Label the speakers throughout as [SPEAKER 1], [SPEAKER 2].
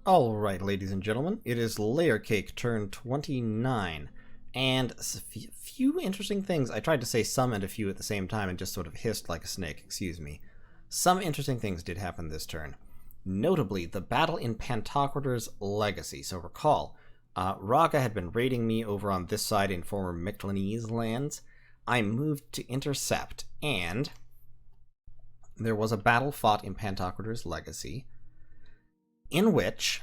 [SPEAKER 1] Alright, ladies and gentlemen, it is LAyercake turn 29, and a few interesting things. I tried to say some and a few at the same time and just sort of hissed like a snake, excuse me. Some interesting things did happen this turn. Notably, the battle in Pantocrator's Legacy. So recall, Raga had been raiding me over on this side in former Mictlanese lands. I moved to intercept, and there was a battle fought in Pantocrator's Legacy, in which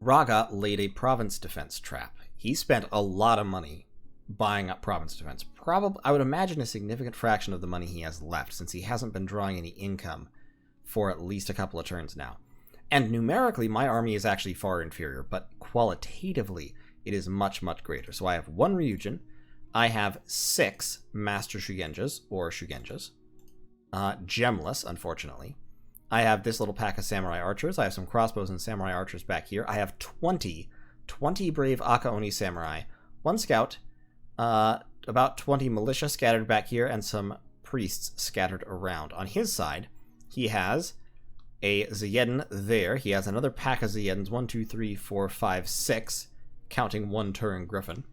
[SPEAKER 1] Raga laid a province defense trap. He spent a lot of money buying up province defense. Probably, I would imagine, a significant fraction of the money he has left, since he hasn't been drawing any income for at least a couple of turns now. And numerically, my army is actually far inferior, but qualitatively, it is much, much greater. So I have 1 Ryujin, I have 6 Master Shugenjas, or Shugenjas, gemless, unfortunately. I have this little pack of Samurai Archers. I have some crossbows and Samurai Archers back here. I have 20 brave Akaoni Samurai, 1 scout, about 20 militia scattered back here, and some priests scattered around. On his side, he has a Zayedin there. He has another pack of Zayedins, 1, 2, 3, 4, 5, 6, counting 1 Turin Griffin,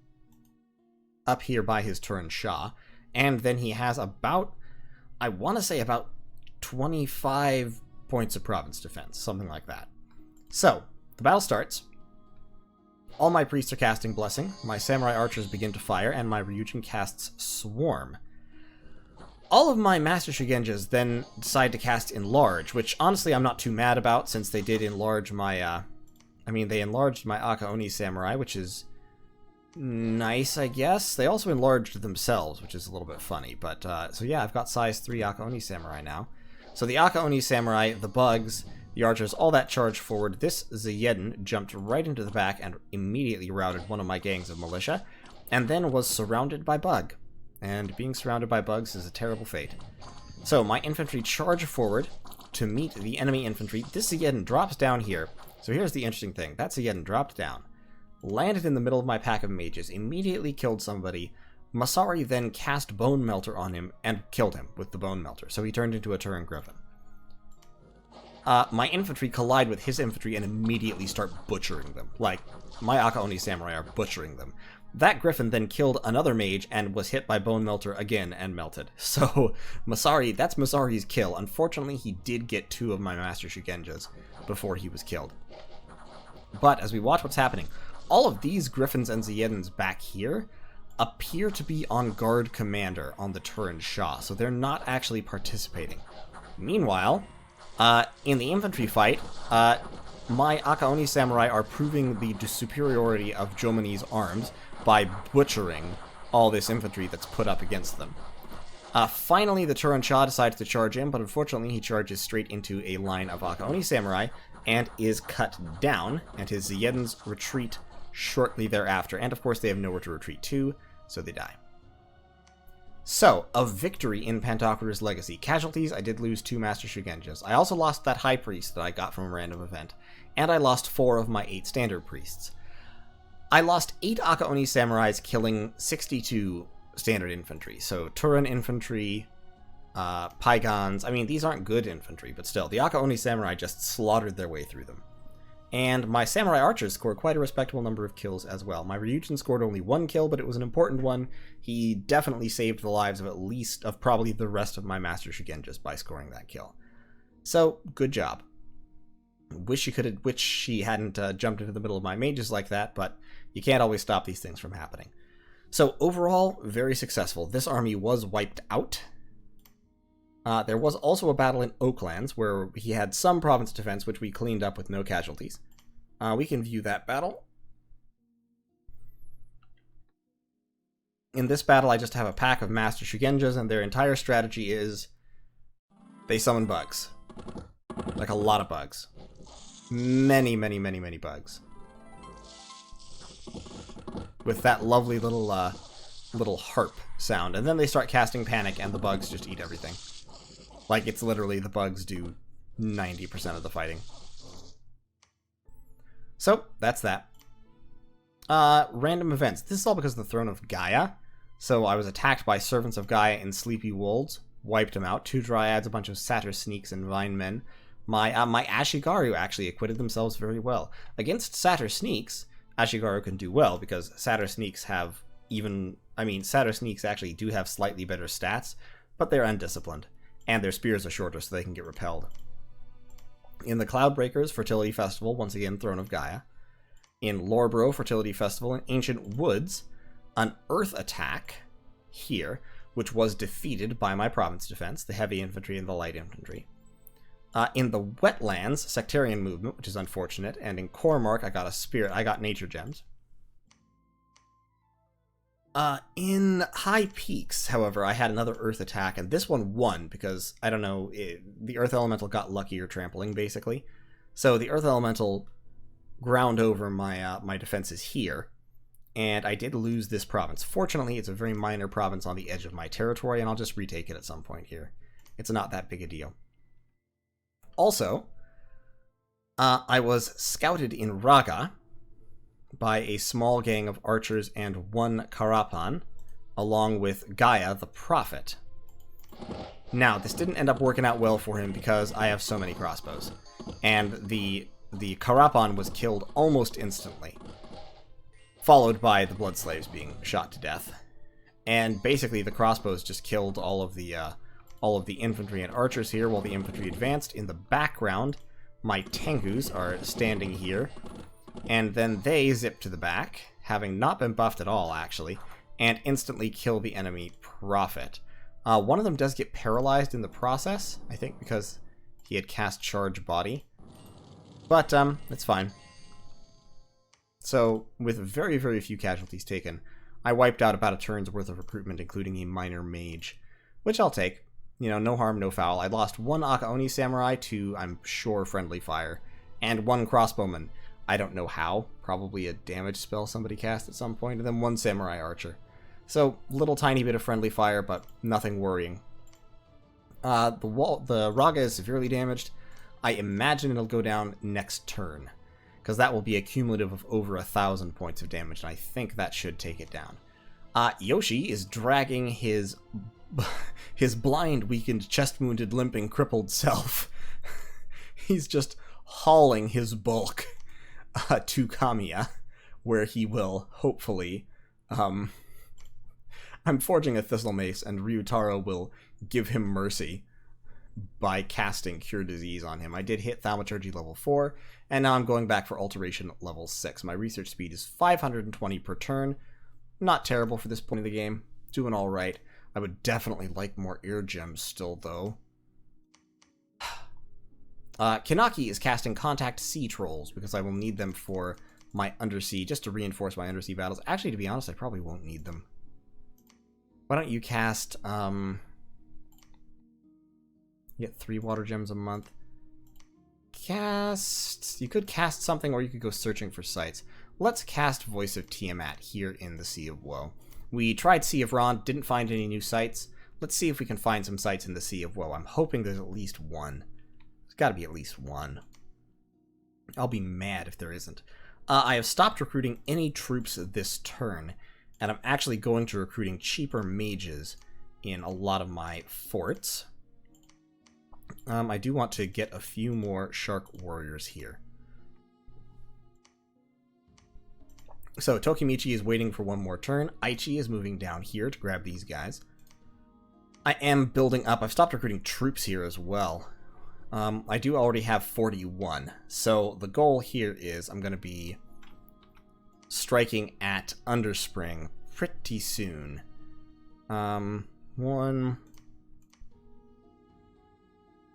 [SPEAKER 1] up here by his Turin Shah. And then he has about, I want to say about 25 points of province defense, something like that. So, the battle starts. All my priests are casting Blessing, my Samurai Archers begin to fire, and my Ryujin casts Swarm. All of my Master Shugenjas then decide to cast Enlarge, which honestly I'm not too mad about, since they did enlarge my, they enlarged my Akaoni Samurai, which is nice, I guess. They also enlarged themselves, which is a little bit funny, but, so yeah, I've got size 3 Akaoni Samurai now. So the Akaoni Samurai, the bugs, the archers, all that charged forward. This Zayedin jumped right into the back and immediately routed one of my gangs of militia, and then was surrounded by bug. And being surrounded by bugs is a terrible fate. So my infantry charge forward to meet the enemy infantry. This Zayedin drops down here. So here's the interesting thing. That Zayedin dropped down, landed in the middle of my pack of mages, immediately killed somebody. Masari then cast Bone Melter on him and killed him with the Bone Melter, so he turned into a Turin Griffin. My infantry collide with his infantry and immediately start butchering them. Like, my Akaoni Samurai are butchering them. That Griffin then killed another mage and was hit by Bone Melter again and melted. So, Masari, that's Masari's kill. Unfortunately, he did get 2 of my Master Shugenjas before he was killed. But, as we watch what's happening, all of these Griffins and Zayedins back here appear to be on guard commander on the Turin Shah, so they're not actually participating. Meanwhile, in the infantry fight, my Akaoni Samurai are proving the superiority of Jomonese arms by butchering all this infantry that's put up against them. Finally, the Turin Shah decides to charge in, but unfortunately he charges straight into a line of Akaoni Samurai and is cut down, and his Zayedins retreat shortly thereafter. And of course they have nowhere to retreat to, so they die. So, a victory in Pantocrator's Legacy. Casualties, I did lose 2 Master Shugenjas. I also lost that High Priest that I got from a random event, and I lost 4 of my 8 Standard Priests. I lost 8 Akaoni Samurais, killing 62 Standard Infantry. So, Turin Infantry, Pygons, these aren't good infantry, but still, the Akaoni Samurai just slaughtered their way through them. And my Samurai Archers scored quite a respectable number of kills as well. My Ryujin scored only 1 kill, but it was an important one. He definitely saved the lives of probably the rest of my Master Shugenjas by scoring that kill. So, good job. Wish he hadn't jumped into the middle of my mages like that, but you can't always stop these things from happening. So, overall, very successful. This army was wiped out. There was also a battle in Oaklands, where he had some province defense, which we cleaned up with no casualties. We can view that battle. In this battle, I just have a pack of Master Shugenjas, and their entire strategy is they summon bugs. Like a lot of bugs. Many, many, many, many bugs. With that lovely little harp sound. And then they start casting Panic, and the bugs just eat everything. Like, it's literally the bugs do 90% of the fighting. So, that's that. Random events. This is all because of the Throne of Gaia. So I was attacked by Servants of Gaia and Sleepy Wolves. Wiped them out. 2 Dryads, a bunch of Satyr Sneaks and Vine Men. My Ashigaru actually acquitted themselves very well. Against Satyr Sneaks, Ashigaru can do well because Satyr Sneaks have Satyr Sneaks actually do have slightly better stats, but they're undisciplined. And their spears are shorter so they can get repelled. In the Cloudbreakers Fertility Festival, once again, Throne of Gaia. In Lorebro Fertility Festival in Ancient Woods, an Earth attack here, which was defeated by my province defense, the heavy infantry and the light infantry. In the Wetlands Sectarian Movement, which is unfortunate, and in Cormark I got Nature Gems. In High Peaks, however, I had another Earth attack, and this one won because, I don't know, the Earth Elemental got luckier trampling, basically. So the Earth Elemental ground over my defenses here, and I did lose this province. Fortunately, it's a very minor province on the edge of my territory, and I'll just retake it at some point here. It's not that big a deal. Also, I was scouted in Raga by a small gang of archers and one Karapan, along with Gaia the Prophet. Now, this didn't end up working out well for him because I have so many crossbows. And the Karapan was killed almost instantly, followed by the Blood Slaves being shot to death. And basically the crossbows just killed all of the infantry and archers here while the infantry advanced. In the background, my Tengus are standing here, and then they zip to the back, having not been buffed at all, actually, and instantly kill the enemy Prophet. One of them does get paralyzed in the process, I think because he had cast Charge Body. But, it's fine. So, with very, very few casualties taken, I wiped out about a turn's worth of recruitment, including a minor mage, which I'll take. You know, no harm, no foul. I lost one Akaoni Samurai to, I'm sure, friendly fire, and one crossbowman. I don't know how. Probably a damage spell somebody cast at some point, and then one Samurai Archer. So, little tiny bit of friendly fire, but nothing worrying. The Raga is severely damaged. I imagine it'll go down next turn, because that will be a cumulative of over 1,000 points of damage, and I think that should take it down. Yoshi is dragging his blind, weakened, chest-wounded, limping, crippled self. He's just hauling his bulk to Kamiya, where he will, hopefully, I'm forging a Thistle Mace, and Ryutaro will give him mercy by casting Cure Disease on him. I did hit Thaumaturgy level 4, and now I'm going back for Alteration level 6. My research speed is 520 per turn. Not terrible for this point of the game. Doing alright. I would definitely like more ear gems still, though. Kinaki is casting Contact Sea Trolls, because I will need them for my Undersea, just to reinforce my Undersea battles. Actually, to be honest, I probably won't need them. Why don't you cast, you get 3 water gems a month. You could cast something, or you could go searching for sites. Let's cast Voice of Tiamat here in the Sea of Woe. We tried Sea of Ron, didn't find any new sites. Let's see if we can find some sites in the Sea of Woe. I'm hoping there's at least one. There's got to be at least one. I'll be mad if there isn't. I have stopped recruiting any troops this turn, and I'm actually going to recruiting cheaper mages in a lot of my forts. I do want to get a few more Shark Warriors here. So, Tokimichi is waiting for one more turn. Aichi is moving down here to grab these guys. I am building up. I've stopped recruiting troops here as well. I do already have 41. So, the goal here is I'm going to be striking at Underspring pretty soon.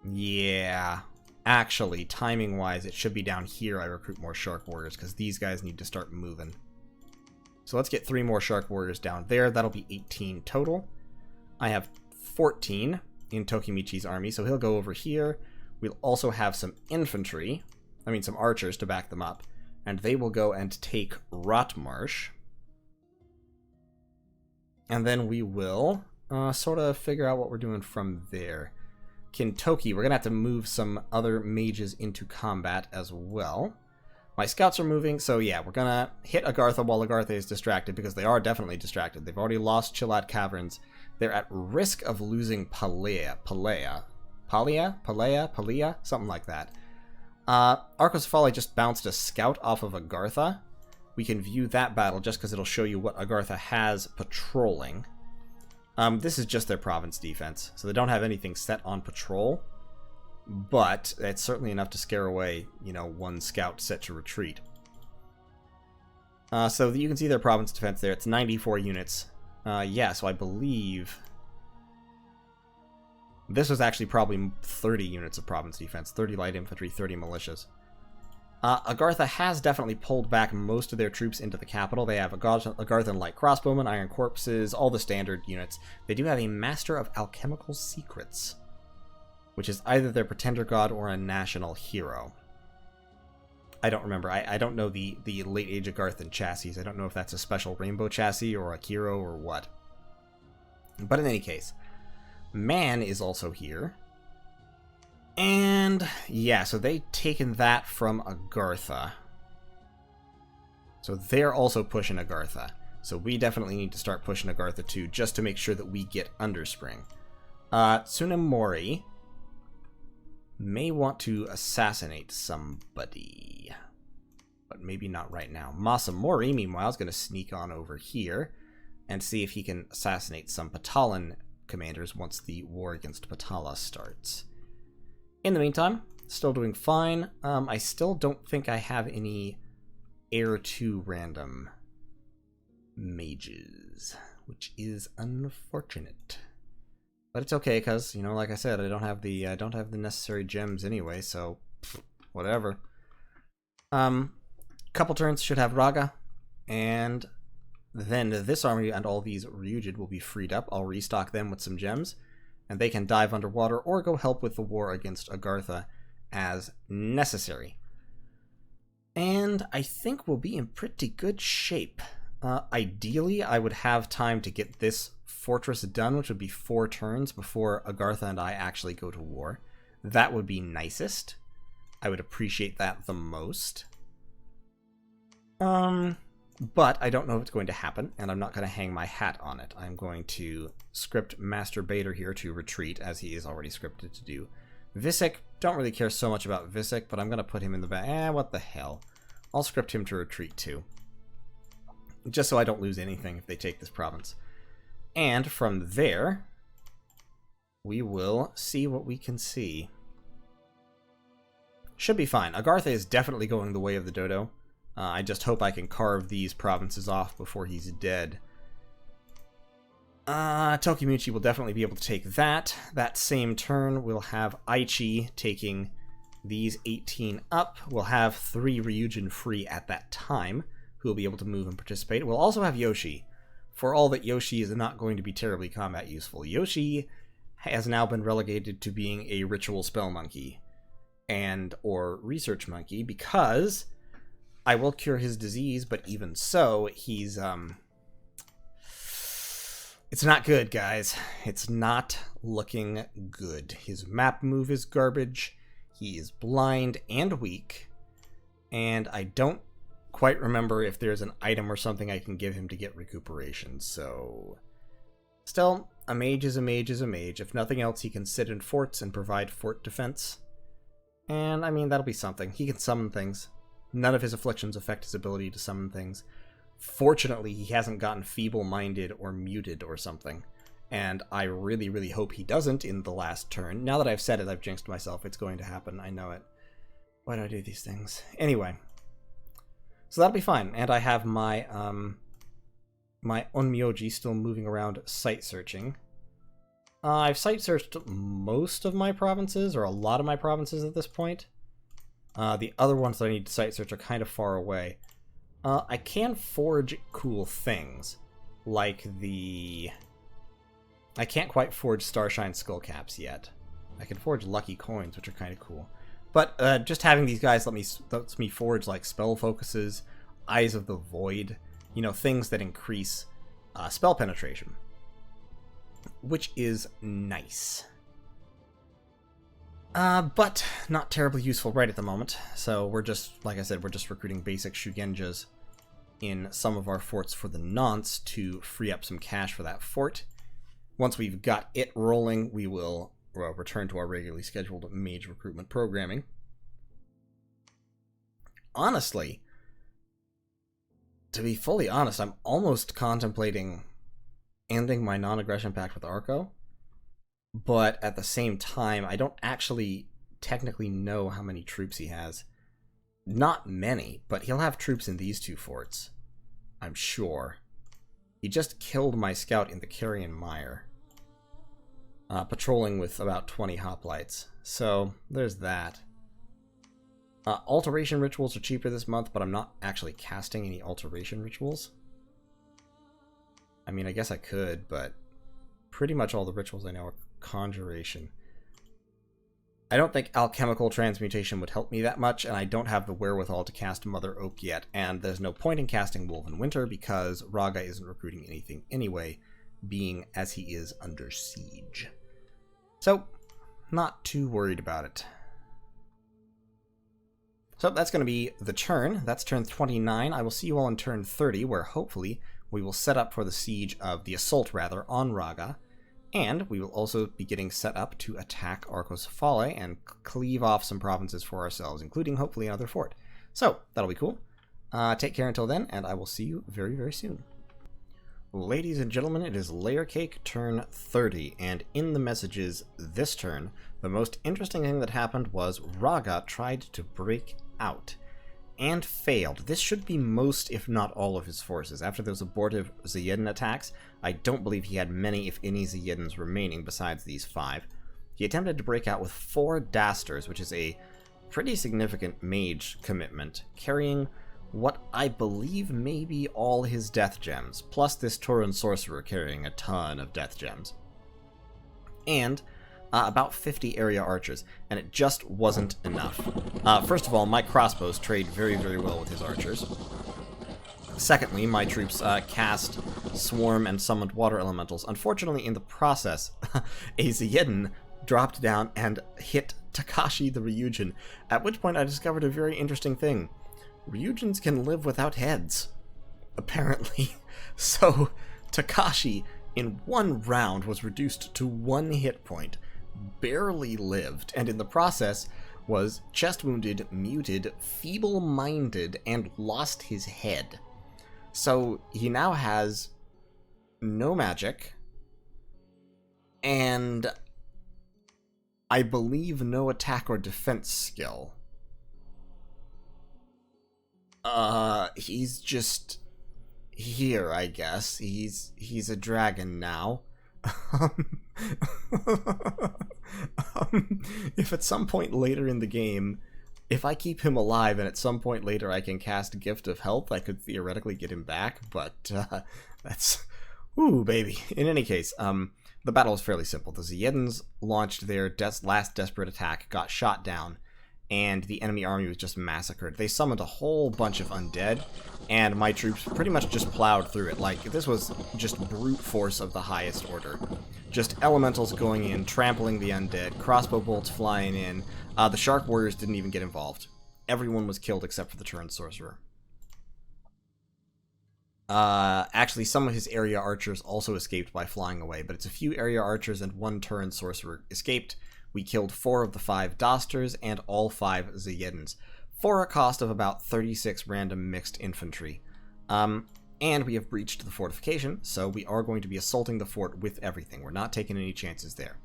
[SPEAKER 1] Yeah. Actually, timing-wise, it should be down here I recruit more Shark Warriors, because these guys need to start moving. So let's get 3 more Shark Warriors down there. That'll be 18 total. I have 14 in Tokimichi's army, so he'll go over here. We'll also have some infantry, some archers to back them up, and they will go and take Rotmarsh. And then we will sort of figure out what we're doing from there. Kintoki, we're going to have to move some other mages into combat as well. My scouts are moving, so yeah, we're going to hit Agartha while Agartha is distracted, because they are definitely distracted. They've already lost Chillat Caverns. They're at risk of losing Palea. Palea, something like that. Arcos Folly just bounced a scout off of Agartha. We can view that battle just because it'll show you what Agartha has patrolling. This is just their province defense, so they don't have anything set on patrol. But it's certainly enough to scare away, you know, one scout set to retreat. So you can see their province defense there. It's 94 units. Yeah, so I believe this was actually probably 30 units of province defense. 30 light infantry, 30 militias. Agartha has definitely pulled back most of their troops into the capital. They have Agarthan light crossbowmen, iron corpses, all the standard units. They do have a master of alchemical secrets, which is either their pretender god or a national hero. I don't remember. I don't know the late age Agarthan chassis. I don't know if that's a special rainbow chassis or a hero or what. But in any case, Man is also here. And yeah, so they've taken that from Agartha. So they're also pushing Agartha. So we definitely need to start pushing Agartha too, just to make sure that we get Underspring. Tsunemori may want to assassinate somebody, but maybe not right now. Masamori, meanwhile, is going to sneak on over here and see if he can assassinate some Patalan commanders once the war against Patala starts. In the meantime, still doing fine. I still don't think I have any heir to random mages, which is unfortunate. But it's okay, because, you know, like I said, I don't have the necessary gems anyway, so whatever. Couple turns should have Raga, and then this army and all these Ryujin will be freed up. I'll restock them with some gems, and they can dive underwater or go help with the war against Agartha as necessary. And I think we'll be in pretty good shape. Ideally, I would have time to get this fortress done, which would be 4 turns before Agartha and I actually go to war. That would be nicest. I would appreciate that the most. But I don't know if it's going to happen, and I'm not going to hang my hat on it. I'm going to script Master Bader here to retreat, as he is already scripted to do. Visik, don't really care so much about Visik, but I'm going to put him in the back. What the hell. I'll script him to retreat too, just so I don't lose anything if they take this province. And from there, we will see what we can see. Should be fine. Agartha is definitely going the way of the dodo. I just hope I can carve these provinces off before he's dead. Tokimuchi will definitely be able to take that. That same turn, we'll have Aichi taking these 18 up. We'll have 3 Ryujin free at that time, who will be able to move and participate. We'll also have Yoshi. For all that Yoshi is not going to be terribly combat useful, Yoshi has now been relegated to being a ritual spell monkey and or research monkey, because I will cure his disease, but even so, he's it's not good, guys. It's not looking good. His map move is garbage. He is blind and weak, and I don't quite remember if there's an item or something I can give him to get recuperation, so still, a mage is a mage is a mage. If nothing else, he can sit in forts and provide fort defense, and I mean, that'll be something. He can summon things. None of his afflictions affect his ability to summon things. Fortunately, he hasn't gotten feeble-minded or muted or something, and I really, really hope he doesn't in the last turn. Now that I've said it, I've jinxed myself. It's going to happen. I know it. Why do I do these things? Anyway. So that'll be fine, and I have my my Onmyoji still moving around site searching. I've site searched most of my provinces, or a lot of my provinces at this point. The other ones that I need to site search are kind of far away. I can forge cool things, like the... I can't quite forge Starshine Skullcaps yet. I can forge Lucky Coins, which are kind of cool. But just having these guys lets me forge like spell focuses, Eyes of the Void, you know, things that increase spell penetration, which is nice. But not terribly useful right at the moment. So we're just, like I said, we're just recruiting basic Shugenjas in some of our forts for the nonce to free up some cash for that fort. Once we've got it rolling, we will return to our regularly scheduled mage recruitment programming. Honestly, to be fully honest, I'm almost contemplating ending my non-aggression pact with Arco, but at the same time, I don't actually technically know how many troops he has. Not many, but he'll have troops in these two forts, I'm sure. He just killed my scout in the Carrion Mire, patrolling with about 20 hoplites. So, there's that. Alteration rituals are cheaper this month, but I'm not actually casting any alteration rituals. I mean, I guess I could, but pretty much all the rituals I know are conjuration. I don't think alchemical transmutation would help me that much, and I don't have the wherewithal to cast Mother Oak yet, and there's no point in casting Woven Winter because Raga isn't recruiting anything anyway, being as he is under siege. So, not too worried about it. So that's going to be the turn. That's turn 29. I will see you all in turn 30, where hopefully we will set up for the siege of the assault, rather, on Raga. And we will also be getting set up to attack Arcos Fale and cleave off some provinces for ourselves, including hopefully another fort. So, that'll be cool. Take care until then, and I will see you very, very soon. Ladies and gentlemen, it is LAyercake turn 30, and in the messages this turn, the most interesting thing that happened was Raga tried to break out and failed. This should be most, if not all, of his forces. After those abortive Zayedin attacks, I don't believe he had many, if any, Zayedins remaining besides these 5. He attempted to break out with 4 Dasters, which is a pretty significant mage commitment, carrying what I believe may be all his death gems, plus this Turan sorcerer carrying a ton of death gems. And about 50 area archers, and it just wasn't enough. First of all, my crossbows trade very, very well with his archers. Secondly, my troops cast Swarm and summoned water elementals. Unfortunately, in the process, a Zayedin dropped down and hit Takashi the Ryujin, at which point I discovered a very interesting thing. Ryujins can live without heads, apparently. So, Takashi, in one round, was reduced to 1 hit point, barely lived, and in the process was chest-wounded, muted, feeble-minded, and lost his head. So, he now has no magic, and I believe no attack or defense skill. He's just here, I guess. He's a dragon now. If at some point later in the game, if I keep him alive and at some point later I can cast Gift of Health, I could theoretically get him back, but that's... Ooh, baby. In any case, the battle is fairly simple. The Zayedins launched their last desperate attack, got shot down, and the enemy army was just massacred. They summoned a whole bunch of undead, and my troops pretty much just plowed through it. Like, this was just brute force of the highest order. Just elementals going in, trampling the undead, crossbow bolts flying in. The Shark Warriors didn't even get involved. Everyone was killed except for the Turan Sorcerer. Actually, some of his area archers also escaped by flying away, but it's a few area archers and 1 Turan Sorcerer escaped. We killed 4 of the 5 Dasters and all 5 Zayedins, for a cost of about 36 random mixed infantry. And we have breached the fortification, so we are going to be assaulting the fort with everything. We're not taking any chances there.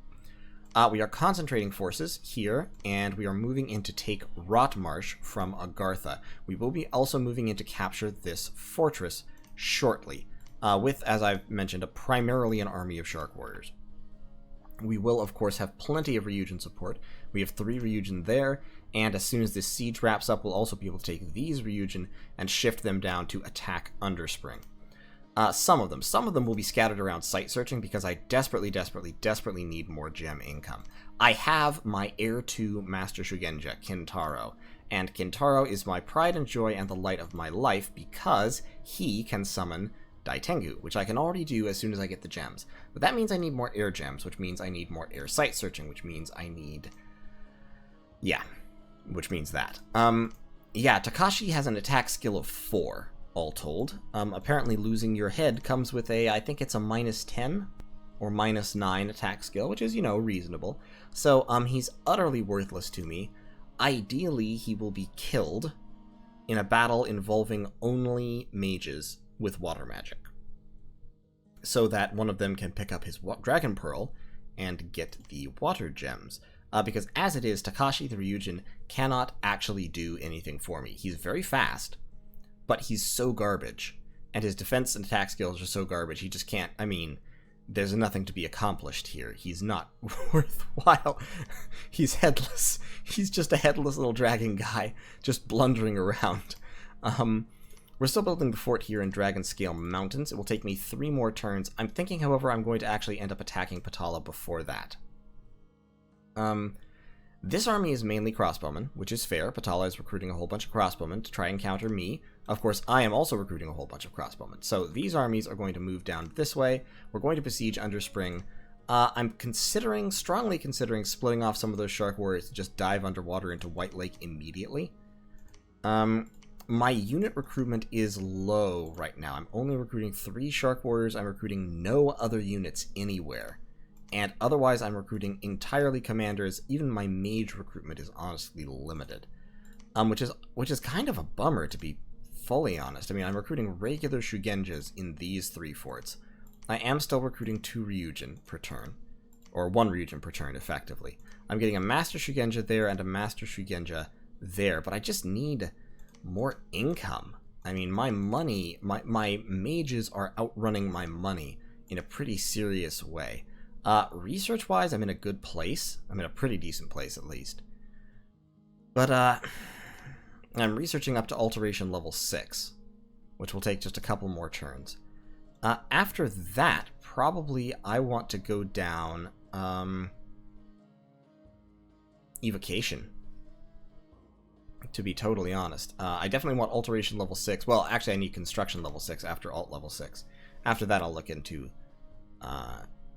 [SPEAKER 1] We are concentrating forces here, and we are moving in to take Rotmarsh from Agartha. We will be also moving in to capture this fortress shortly, with, as I've mentioned, primarily an army of Shark Warriors. We will, of course, have plenty of Ryujin support. We have 3 Ryujin there, and as soon as this siege wraps up, we'll also be able to take these Ryujin and shift them down to attack Underspring. Some of them will be scattered around site searching because I desperately need more gem income. I have my heir to Master Shugenja, Kintaro, and Kintaro is my pride and joy and the light of my life because he can summon Daitengu, which I can already do as soon as I get the gems. But that means I need more air gems, which means I need more air site searching, which means I need... yeah, which means that. Yeah, Takashi has an attack skill of 4, all told. Apparently losing your head comes with a, I think it's a -10 or -9 attack skill, which is, you know, reasonable. So, he's utterly worthless to me. Ideally, he will be killed in a battle involving only mages with water magic, so that one of them can pick up his Dragon Pearl and get the water gems. Because as it is, Takashi the Ryujin cannot actually do anything for me. He's very fast, but he's so garbage, and his defense and attack skills are so garbage, he just can't, I mean, there's nothing to be accomplished here. He's not worthwhile. He's headless. He's just a headless little dragon guy, just blundering around. We're still building the fort here in Dragon Scale Mountains. It will take me 3 more turns. I'm thinking, however, I'm going to actually end up attacking Patala before that. This army is mainly crossbowmen, which is fair. Patala is recruiting a whole bunch of crossbowmen to try and counter me. Of course, I am also recruiting a whole bunch of crossbowmen. So these armies are going to move down this way. We're going to besiege Underspring. I'm strongly considering splitting off some of those Shark Warriors to just dive underwater into White Lake immediately. My unit recruitment is low right now. I'm only recruiting 3 Shark Warriors. I'm recruiting no other units anywhere. And otherwise, I'm recruiting entirely commanders. Even my mage recruitment is honestly limited, which is kind of a bummer, to be fully honest. I mean, I'm recruiting regular Shugenjas in these 3 forts. I am still recruiting 2 Ryujin per turn, or 1 Ryujin per turn, effectively. I'm getting a Master Shugenja there and a Master Shugenja there, but I just need more income. I mean, my money, my mages are outrunning my money in a pretty serious way. Research-wise, I'm in a good place. I'm in a pretty decent place, at least. But, I'm researching up to Alteration level 6, which will take just a couple more turns. After that, probably I want to go down, Evocation, to be totally honest. I definitely want Alteration level 6. Well, actually, I need Construction level 6 after Alt level 6. After that, I'll look into,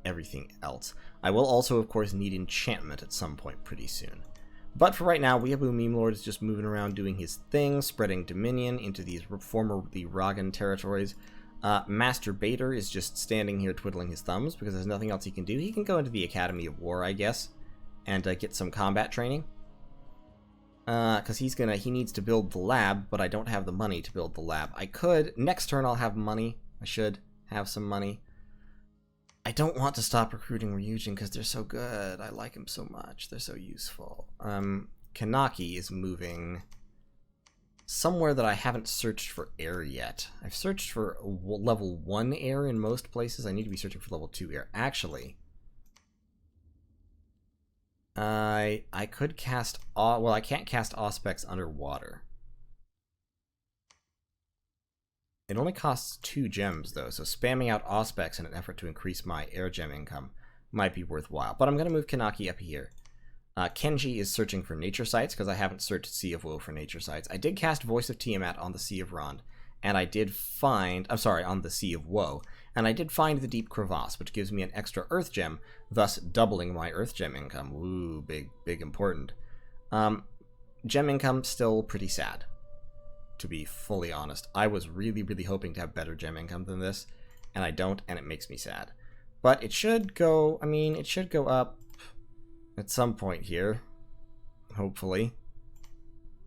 [SPEAKER 1] everything else. I will also, of course, need enchantment at some point pretty soon. But for right now, Weeaboo Meme Lord is just moving around doing his thing, spreading dominion into these formerly Ragan territories. Master Bader is just standing here twiddling his thumbs because there's nothing else he can do. He can go into the Academy of War, I guess, and get some combat training. Because he needs to build the lab, but I don't have the money to build the lab. I could. Next turn I'll have money. I should have some money. I don't want to stop recruiting Ryujin because they're so good. I like them so much. They're so useful. Kanaki is moving somewhere that I haven't searched for air yet. I've searched for level 1 air in most places. I need to be searching for level 2 air. Actually, I could cast... well, I can't cast Auspex underwater. It only costs 2 gems, though, so spamming out Auspex in an effort to increase my air gem income might be worthwhile. But I'm going to move Kanaki up here. Kenji is searching for nature sites, because I haven't searched Sea of Woe for nature sites. I did cast Voice of Tiamat on the Sea of Rond, and I did find... I'm sorry, on the Sea of Woe, and I did find the Deep Crevasse, which gives me an extra Earth Gem, thus doubling my Earth Gem income. Ooh, big important. Gem income still pretty sad, to be fully honest. I was really, really hoping to have better gem income than this, and I don't, and it makes me sad. But it should go, I mean, it should go up at some point here, hopefully.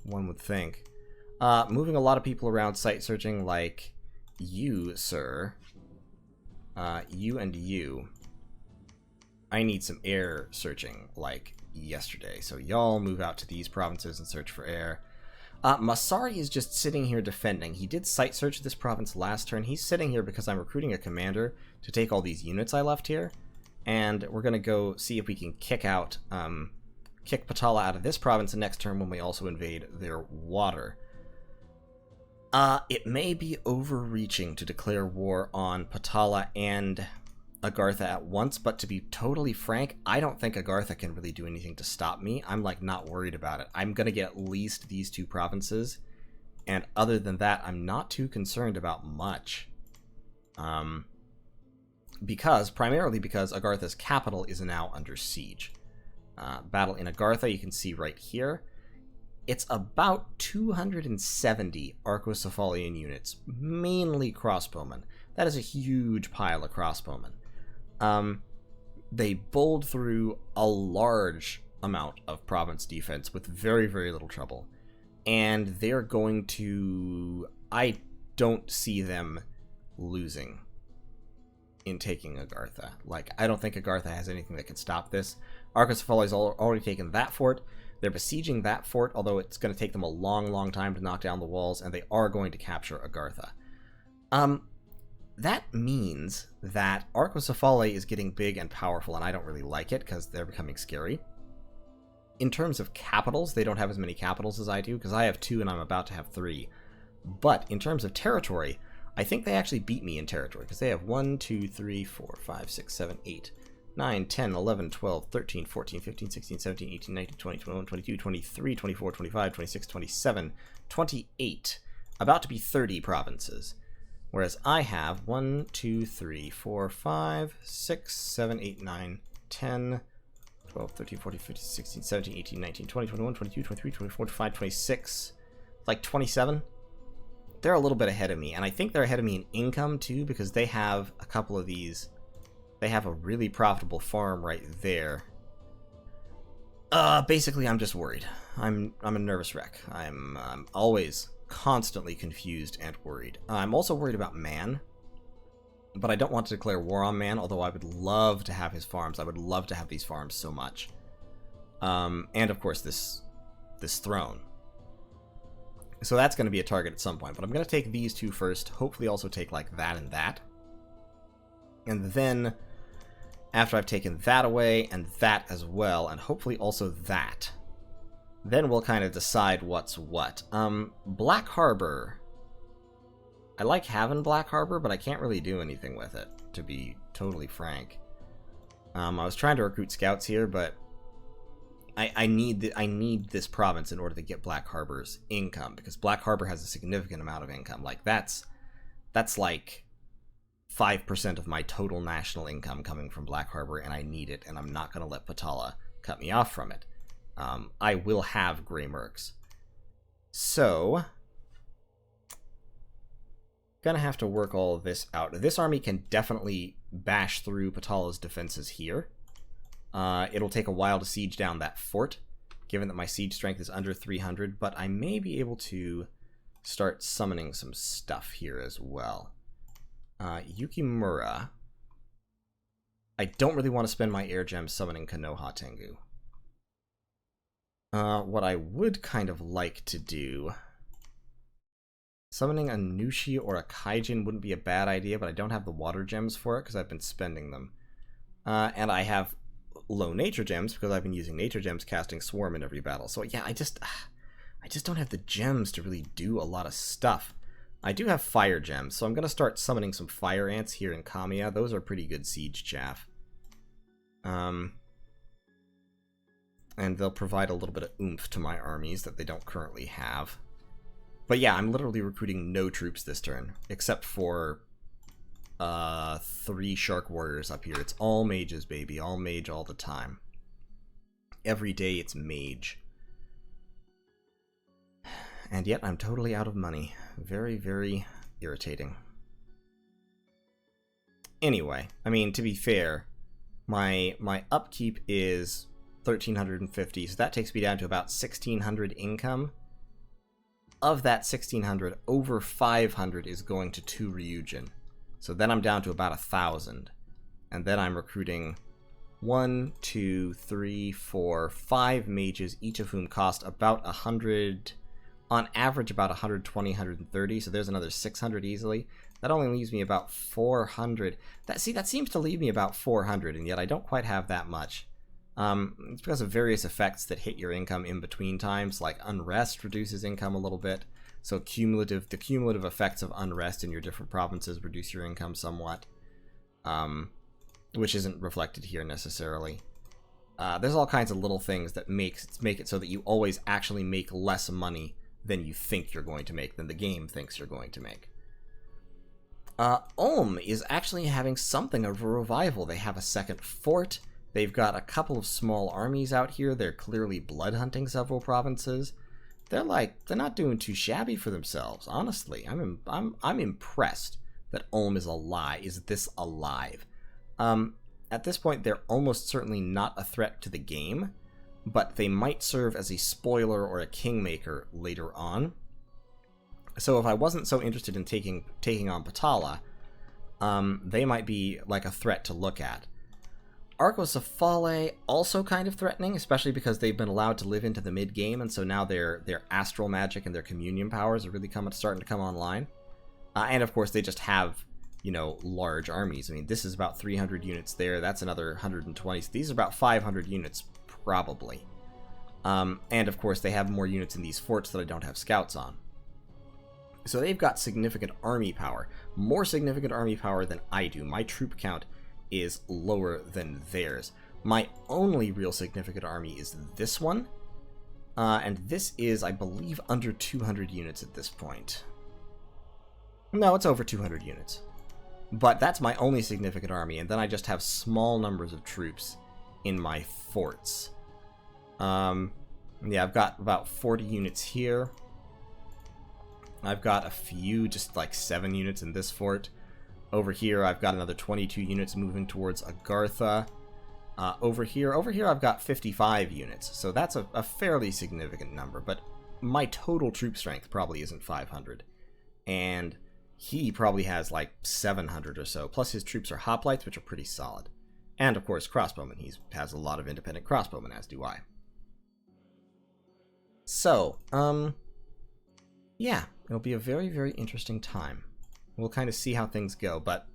[SPEAKER 1] One would think. Moving a lot of people around site searching, like you, sir. You and you. I need some air searching, like yesterday. So y'all move out to these provinces and search for air. Masari is just sitting here defending. He did site search this province last turn. He's sitting here because I'm recruiting a commander to take all these units I left here. And we're going to go see if we can kick Patala out of this province the next turn when we also invade their water. It may be overreaching to declare war on Patala and Agartha at once, but to be totally frank, I don't think Agartha can really do anything to stop me. I'm, like, not worried about it. I'm gonna get at least these 2 provinces, and other than that, I'm not too concerned about much. Primarily because Agartha's capital is now under siege. Battle in Agartha, you can see right here. It's about 270 Archocephalian units, mainly crossbowmen. That is a huge pile of crossbowmen. They bowled through a large amount of province defense with very, very little trouble. And they're going to... I don't see them losing in taking Agartha. Like, I don't think Agartha has anything that can stop this. Arcos Folly's already taken that fort. They're besieging that fort, although it's going to take them a long, long time to knock down the walls, and they are going to capture Agartha. That means that Arcocephale is getting big and powerful, and I don't really like it, because they're becoming scary. In terms of capitals, they don't have as many capitals as I do, because I have 2 and I'm about to have 3. But in terms of territory, I think they actually beat me in territory, because they have 1, 2, 3, 4, 5, 6, 7, 8, 9, 10, 11, 12, 13, 14, 15, 16, 17, 18, 19, 20, 21, 22, 23, 24, 25, 26, 27, 28. About to be 30 provinces. Whereas I have 1, 2, 3, 4, 5, 6, 7, 8, 9, 10, 12, 13, 14, 15, 16, 17, 18, 19, 20, 21, 22, 23, 24, 25, 26, like 27. They're a little bit ahead of me, and I think they're ahead of me in income too, because they have a couple of these. They have a really profitable farm right there. Basically, I'm just worried. I'm a nervous wreck. I'm always constantly confused and worried. I'm also worried about Man, but I don't want to declare war on Man, although I would love to have his farms. I would love to have these farms so much. And of course this throne. So that's going to be a target at some point, but I'm going to take these 2 first, hopefully also take like that and that. And then, after I've taken that away, and that as well, and hopefully also that, then we'll kind of decide what's what. Black Harbor. I like having Black Harbor, but I can't really do anything with it, to be totally frank. I was trying to recruit scouts here, but I need this province in order to get Black Harbor's income, because Black Harbor has a significant amount of income. Like, that's like 5% of my total national income coming from Black Harbor, and I need it, and I'm not going to let Patala cut me off from it. I will have Grey Mercs. So, gonna have to work all of this out. This army can definitely bash through Patala's defenses here. It'll take a while to siege down that fort, given that my siege strength is under 300, but I may be able to start summoning some stuff here as well. Yukimura. I don't really want to spend my air gems summoning Konoha Tengu. What I would kind of like to do... Summoning a Nushi or a Kaijin wouldn't be a bad idea, but I don't have the water gems for it because I've been spending them. And I have low nature gems because I've been using nature gems casting Swarm in every battle. So yeah, I just don't have the gems to really do a lot of stuff. I do have fire gems, so I'm going to start summoning some fire ants here in Kamiya. Those are pretty good siege chaff. And they'll provide a little bit of oomph to my armies that they don't currently have. But yeah, I'm literally recruiting no troops this turn, except for 3 Shark Warriors up here. It's all mages, baby. All mage all the time. Every day it's mage. And yet I'm totally out of money. Very, very irritating. Anyway, I mean, to be fair, my upkeep is 1,350, so that takes me down to about 1,600 income. Of that 1,600, over 500 is going to 2 Ryujin. So then I'm down to about 1,000. And then I'm recruiting 1, 2, 3, 4, 5 mages, each of whom cost about 100, on average about 120, 130, so there's another 600 easily. That only leaves me about 400. That seems to leave me about 400, and yet I don't quite have that much. It's because of various effects that hit your income in between times, like unrest reduces income a little bit. So the cumulative effects of unrest in your different provinces reduce your income somewhat, which isn't reflected here necessarily. There's all kinds of little things that make it so that you always actually make less money than you think you're going to make, than the game thinks you're going to make. Ulm is actually having something of a revival. They have a second fort. They've got a couple of small armies out here. They're clearly blood hunting several provinces. They're not doing too shabby for themselves, honestly. I'm impressed that Ulm is this alive. at this point, they're almost certainly not a threat to the game, but they might serve as a spoiler or a kingmaker later on. So if I wasn't so interested in taking on Patala, they might be like a threat to look at. Arcocephalae, also kind of threatening, especially because they've been allowed to live into the mid-game, and so now their astral magic and their communion powers are really starting to come online. And of course, they just have, large armies. I mean, this is about 300 units there, that's another 120, so these are about 500 units, probably. And of course, they have more units in these forts that I don't have scouts on. So they've got significant army power, more significant army power than I do. My troop count is lower than theirs. My only real significant army is this one, and this is, I believe, under 200 units at this point. No, it's over 200 units. But that's my only significant army, and then I just have small numbers of troops in my forts. Yeah, I've got about 40 units here. I've got a few, just like 7 units in this fort. Over here, I've got another 22 units moving towards Agartha. Over here I've got 55 units, so that's a fairly significant number, but my total troop strength probably isn't 500. And he probably has like 700 or so, plus his troops are hoplites, which are pretty solid. And of course, crossbowmen. He has a lot of independent crossbowmen, as do I. So, yeah, it'll be a very, very interesting time. We'll kind of see how things go, but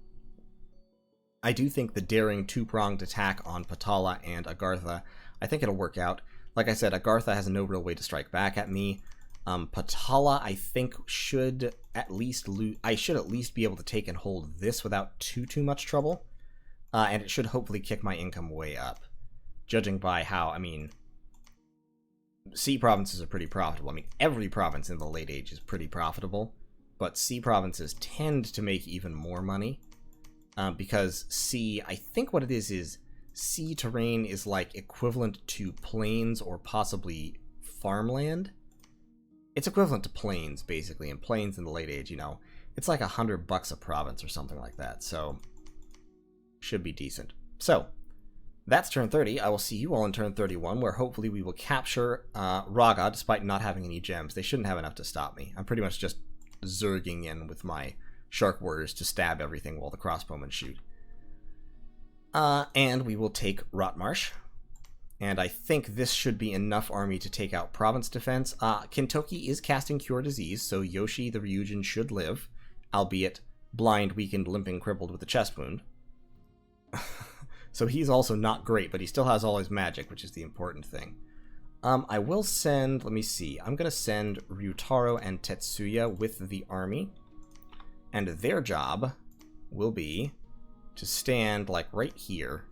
[SPEAKER 1] I do think the daring two-pronged attack on Patala and Agartha, I think it'll work out. Like I said, Agartha has no real way to strike back at me. Patala, I think, should at least I should at least be able to take and hold this without too much trouble, and it should hopefully kick my income way up, judging by how, I mean, sea provinces are pretty profitable. I mean, every province in the late age is pretty profitable, but sea provinces tend to make even more money, because sea, I think what it is sea terrain is like equivalent to plains or possibly farmland. It's equivalent to plains, basically, and plains in the late age, it's like $100 a province or something like that, so should be decent. So, that's turn 30. I will see you all in turn 31, where hopefully we will capture Raga, despite not having any gems. They shouldn't have enough to stop me. I'm pretty much just zerging in with my shark warriors to stab everything while the crossbowmen shoot. And we will take Rotmarsh. And I think this should be enough army to take out Province Defense. Kintoki is casting Cure Disease, so Yoshi the Ryujin should live, albeit blind, weakened, limping, crippled with a chest wound. So he's also not great, but he still has all his magic, which is the important thing. I will send, let me see, I'm going to send Ryutaro and Tetsuya with the army, and their job will be to stand, like, right here,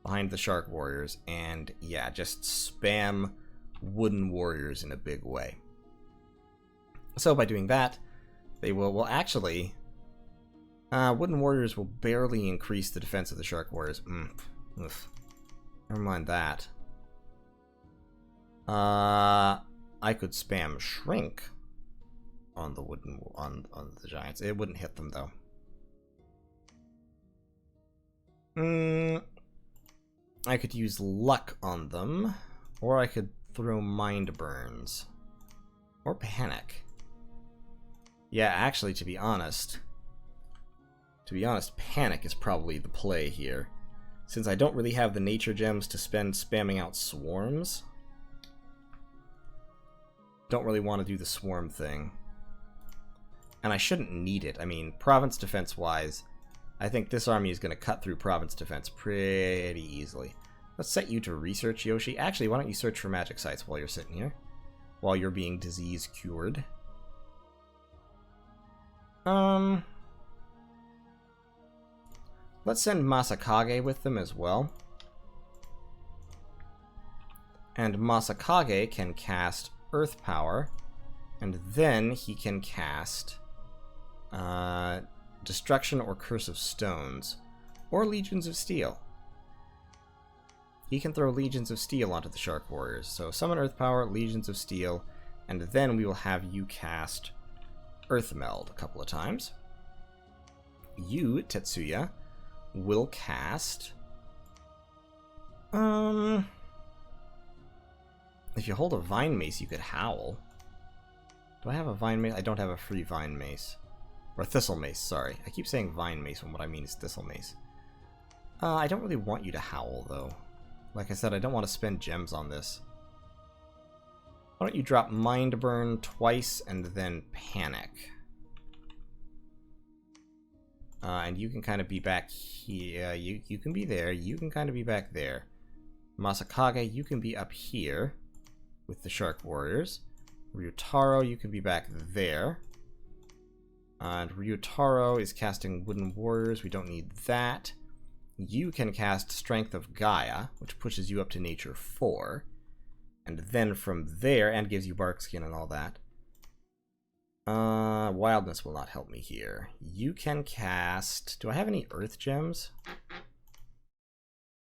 [SPEAKER 1] behind the Shark Warriors, and, yeah, just spam wooden warriors in a big way. So by doing that, they will actually... wooden warriors will barely increase the defense of the Shark Warriors. Never mind that. I could spam Shrink on the on the Giants. It wouldn't hit them, though. I could use Luck on them, or I could throw Mind Burns. Or Panic. Yeah, actually, to be honest, Panic is probably the play here. Since I don't really have the nature gems to spend spamming out swarms, don't really want to do the swarm thing. And I shouldn't need it. I mean, province defense-wise, I think this army is going to cut through province defense pretty easily. Let's set you to research, Yoshi. Actually, why don't you search for magic sites while you're sitting here? While you're being disease cured. Let's send Masakage with them as well. And Masakage can cast Earth Power, and then he can cast Destruction or Curse of Stones, or Legions of Steel. He can throw Legions of Steel onto the Shark Warriors. So summon Earth Power, Legions of Steel, and then we will have you cast Earth Meld a couple of times. You, Tetsuya, will cast If you hold a Vine Mace, you could Howl. Do I have a Vine Mace? I don't have a free Vine Mace. Or Thistle Mace, sorry. I keep saying Vine Mace when what I mean is Thistle Mace. I don't really want you to Howl, though. Like I said, I don't want to spend gems on this. Why don't you drop Mind Burn twice and then Panic? And you can kind of be back here. You can be there. You can kind of be back there. Masakage, you can be up here with the Shark Warriors. Ryutaro, you can be back there. And Ryutaro is casting Wooden Warriors. We don't need that. You can cast Strength of Gaia, which pushes you up to Nature 4. And then from there, and gives you Bark Skin and all that. Wildness will not help me here. You can cast... Do I have any Earth Gems?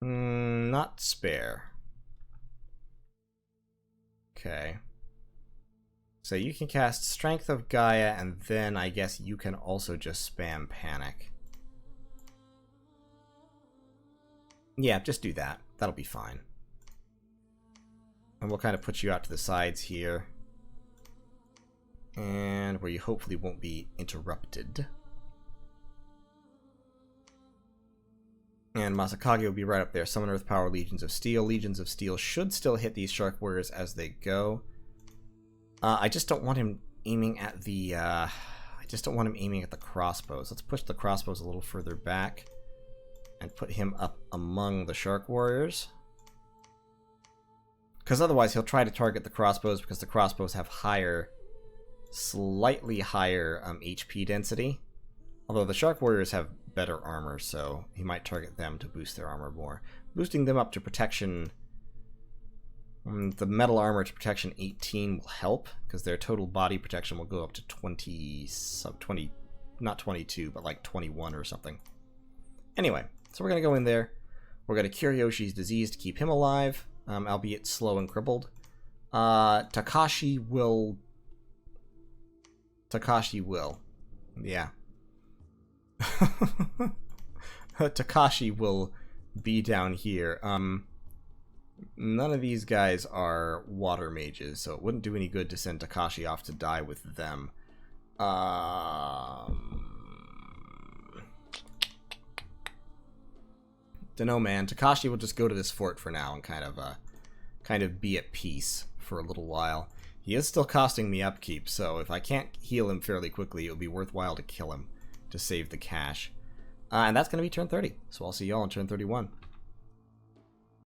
[SPEAKER 1] Not spare. Okay. So you can cast Strength of Gaia, and then I guess you can also just spam Panic. Yeah, just do that. That'll be fine. And we'll kind of put you out to the sides here. And where you hopefully won't be interrupted. And Masakage will be right up there. Summon Earth Power, Legions of Steel. Legions of Steel should still hit these Shark Warriors as they go. I just don't want him aiming at the... I just don't want him aiming at the crossbows. Let's push the crossbows a little further back. And put him up among the Shark Warriors. Because otherwise he'll try to target the crossbows because the crossbows have higher... slightly higher HP density. Although the Shark Warriors have better armor, so he might target them to boost their armor more. Boosting them up to protection... the metal armor to protection 18 will help, because their total body protection will go up to 20... not 22, but like 21 or something. Anyway, so we're going to go in there. We're going to cure Yoshi's disease to keep him alive, albeit slow and crippled. Takashi will... Yeah. Takashi will be down here. None of these guys are water mages, so it wouldn't do any good to send Takashi off to die with them. Dunno, man. Takashi will just go to this fort for now and kind of be at peace for a little while. He is still costing me upkeep, so if I can't heal him fairly quickly, it would be worthwhile to kill him to save the cash. And that's going to be turn 30, so I'll see y'all on turn 31.